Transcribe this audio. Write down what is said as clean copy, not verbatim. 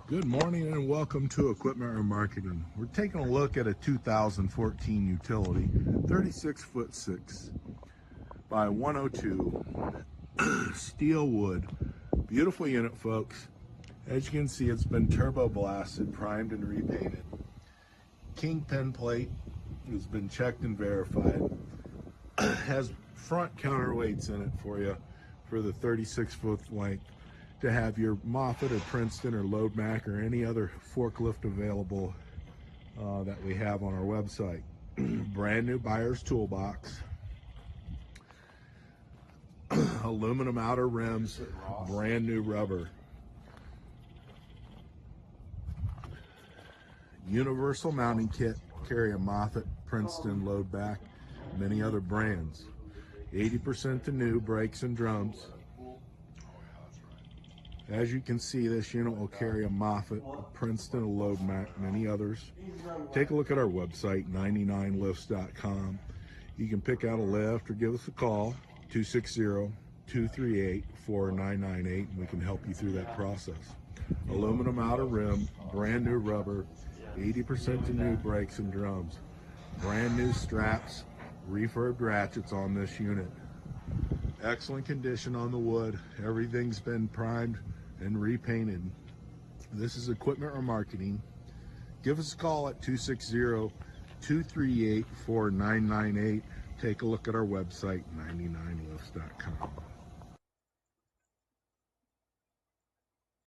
Good morning and welcome to Equipment Remarketing. We're taking a look at a 2014 utility, 36'6" by 102 steel wood. Beautiful unit, folks. As you can see, it's been turbo blasted, primed and repainted. Kingpin plate has been checked and verified. Has front counterweights in it for you for the 36-foot length to have your Moffett or Princeton or Loadmac or any other forklift available that we have on our website. Brand new buyer's toolbox, aluminum outer rims, brand new rubber, universal mounting kit, carry a Moffett, Princeton, Loadback, many other brands. 80% to new, brakes and drums. As you can see, this unit will carry a Moffett, a Princeton, a Loadmac, many others. Take a look at our website, 99lifts.com. You can pick out a lift or give us a call, 260-238-4998, and we can help you through that process. Aluminum outer rim, brand new rubber, 80% to new, brakes and drums. Brand new straps, refurbed ratchets on this unit. Excellent condition on the wood. Everything's been primed and repainted. This is Equipment Remarketing. Give us a call at 260-238-4998. Take a look at our website, 99lifts.com.